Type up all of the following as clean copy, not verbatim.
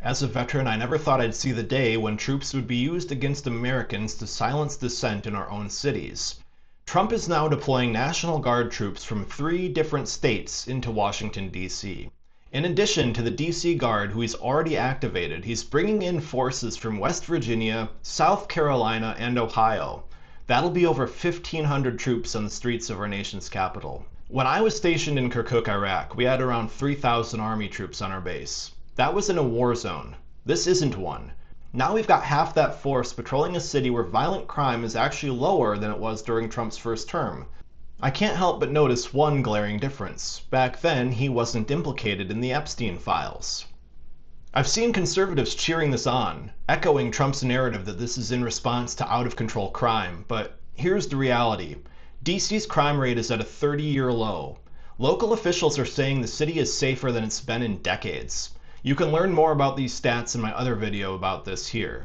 As a veteran, I never thought I'd see the day when troops would be used against Americans to silence dissent in our own cities. Trump is now deploying National Guard troops from 3 different states into Washington, D.C. In addition to the D.C. Guard, who he's already activated, he's bringing in forces from West Virginia, South Carolina, and Ohio. That'll be over 1,500 troops on the streets of our nation's capital. When I was stationed in Kirkuk, Iraq, we had around 3,000 Army troops on our base. That was in a war zone. This isn't one. Now we've got half that force patrolling a city where violent crime is actually lower than it was during Trump's first term. I can't help but notice one glaring difference. Back then, he wasn't implicated in the Epstein files. I've seen conservatives cheering this on, echoing Trump's narrative that this is in response to out-of-control crime, but here's the reality. DC's crime rate is at a 30-year low. Local officials are saying the city is safer than it's been in decades. You can learn more about these stats in my other video about this here.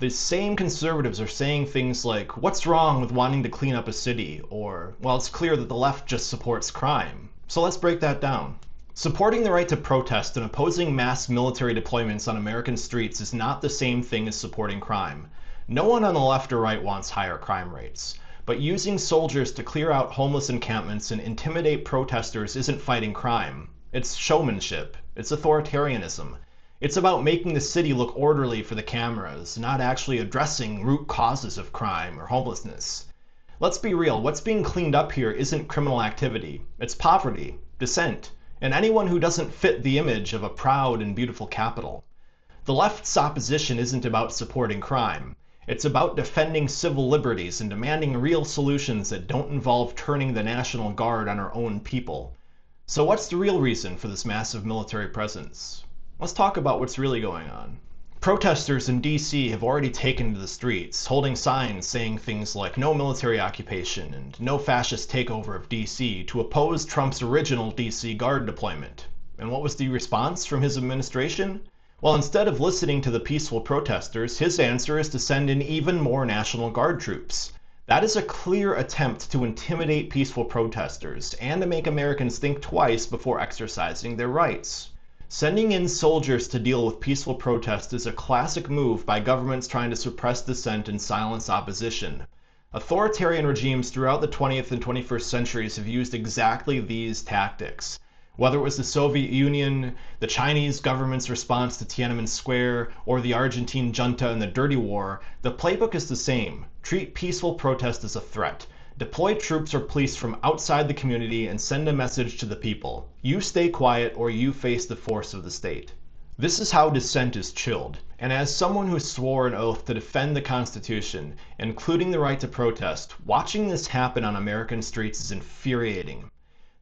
The same conservatives are saying things like, what's wrong with wanting to clean up a city? Or, well, it's clear that the left just supports crime. So let's break that down. Supporting the right to protest and opposing mass military deployments on American streets is not the same thing as supporting crime. No one on the left or right wants higher crime rates. But using soldiers to clear out homeless encampments and intimidate protesters isn't fighting crime. It's showmanship. It's authoritarianism. It's about making the city look orderly for the cameras, not actually addressing root causes of crime or homelessness. Let's be real, what's being cleaned up here isn't criminal activity. It's poverty, dissent, and anyone who doesn't fit the image of a proud and beautiful capital. The left's opposition isn't about supporting crime. It's about defending civil liberties and demanding real solutions that don't involve turning the National Guard on our own people. So what's the real reason for this massive military presence? Let's talk about what's really going on. Protesters in DC have already taken to the streets, holding signs saying things like no military occupation and no fascist takeover of DC to oppose Trump's original DC Guard deployment. And what was the response from his administration? Well, instead of listening to the peaceful protesters, his answer is to send in even more National Guard troops. That is a clear attempt to intimidate peaceful protesters and to make Americans think twice before exercising their rights. Sending in soldiers to deal with peaceful protest is a classic move by governments trying to suppress dissent and silence opposition. Authoritarian regimes throughout the 20th and 21st centuries have used exactly these tactics. Whether it was the Soviet Union, the Chinese government's response to Tiananmen Square, or the Argentine junta in the Dirty War, the playbook is the same. Treat peaceful protest as a threat. Deploy troops or police from outside the community and send a message to the people. You stay quiet or you face the force of the state. This is how dissent is chilled. And as someone who swore an oath to defend the Constitution, including the right to protest, watching this happen on American streets is infuriating.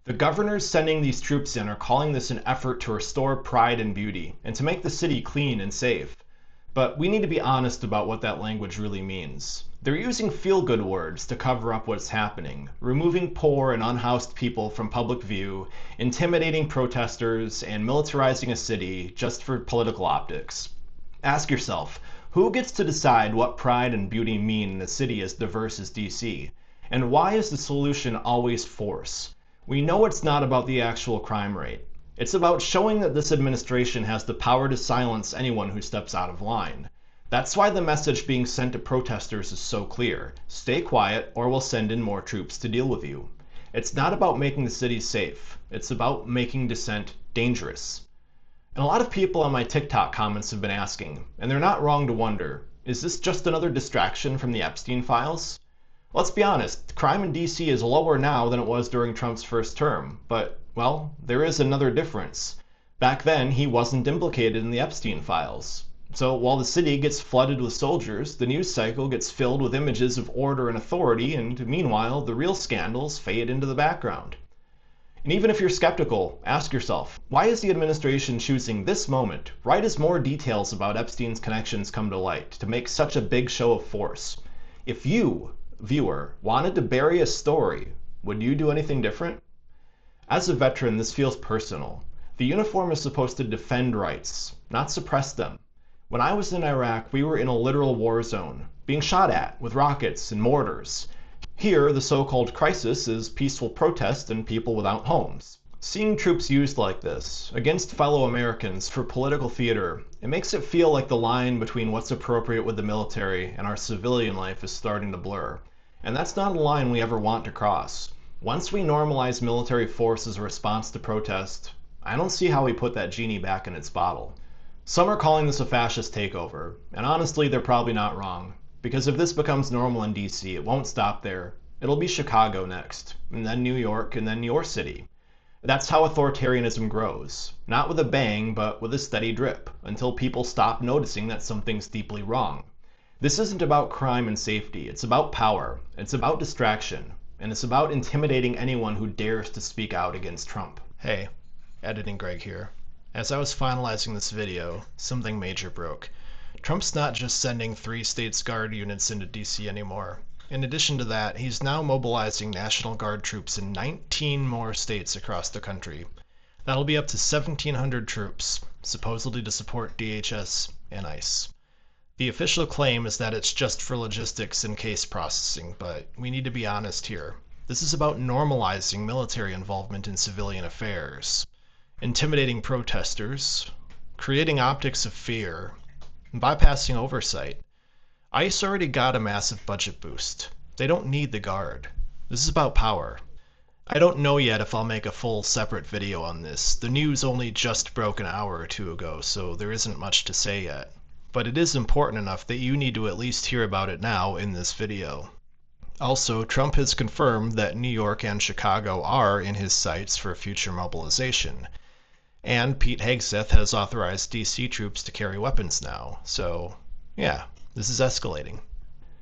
The governors sending these troops in are calling this an effort to restore pride and beauty, and to make the city clean and safe. But we need to be honest about what that language really means. They're using feel-good words to cover up what's happening, removing poor and unhoused people from public view, intimidating protesters, and militarizing a city just for political optics. Ask yourself, who gets to decide what pride and beauty mean in a city as diverse as DC? And why is the solution always force? We know it's not about the actual crime rate. It's about showing that this administration has the power to silence anyone who steps out of line. That's why the message being sent to protesters is so clear. Stay quiet or we'll send in more troops to deal with you. It's not about making the city safe. It's about making dissent dangerous. And a lot of people on my TikTok comments have been asking, and they're not wrong to wonder, is this just another distraction from the Epstein files? Let's be honest, crime in DC is lower now than it was during Trump's first term, but, well, there is another difference. Back then, he wasn't implicated in the Epstein files. So while the city gets flooded with soldiers, the news cycle gets filled with images of order and authority, and meanwhile, the real scandals fade into the background. And even if you're skeptical, ask yourself, why is the administration choosing this moment, right as more details about Epstein's connections come to light, to make such a big show of force? If you, viewer, wanted to bury a story, would you do anything different? As a veteran, this feels personal. The uniform is supposed to defend rights, not suppress them. When I was in Iraq, we were in a literal war zone, being shot at with rockets and mortars. Here, the so-called crisis is peaceful protest and people without homes. Seeing troops used like this, against fellow Americans for political theater, it makes it feel like the line between what's appropriate with the military and our civilian life is starting to blur. And that's not a line we ever want to cross. Once we normalize military force as a response to protest, I don't see how we put that genie back in its bottle. Some are calling this a fascist takeover, and honestly they're probably not wrong. Because if this becomes normal in DC, it won't stop there. It'll be Chicago next, and then New York, and then your city. That's how authoritarianism grows. Not with a bang, but with a steady drip, until people stop noticing that something's deeply wrong. This isn't about crime and safety, it's about power, it's about distraction, and it's about intimidating anyone who dares to speak out against Trump. Hey, Editing Greg here. As I was finalizing this video, something major broke. Trump's not just sending 3 States Guard units into DC anymore. In addition to that, he's now mobilizing National Guard troops in 19 more states across the country. That'll be up to 1,700 troops, supposedly to support DHS and ICE. The official claim is that it's just for logistics and case processing, but we need to be honest here. This is about normalizing military involvement in civilian affairs, intimidating protesters, creating optics of fear, and bypassing oversight. ICE already got a massive budget boost. They don't need the Guard. This is about power. I don't know yet if I'll make a full separate video on this. The news only just broke an hour or 2 ago, so there isn't much to say yet. But it is important enough that you need to at least hear about it now in this video. Also, Trump has confirmed that New York and Chicago are in his sights for future mobilization. And Pete Hegseth has authorized DC troops to carry weapons now, so yeah. This is escalating.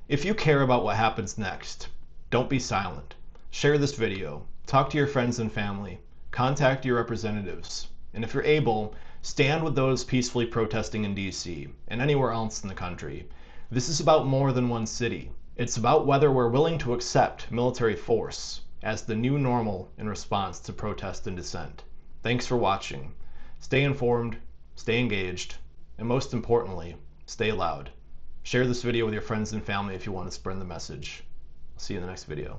If you care about what happens next, don't be silent. Share this video, talk to your friends and family, contact your representatives, and if you're able, stand with those peacefully protesting in DC and anywhere else in the country. This is about more than one city. It's about whether we're willing to accept military force as the new normal in response to protest and dissent. Thanks for watching. Stay informed, stay engaged, and most importantly, stay loud. Share this video with your friends and family if you want to spread the message. I'll see you in the next video.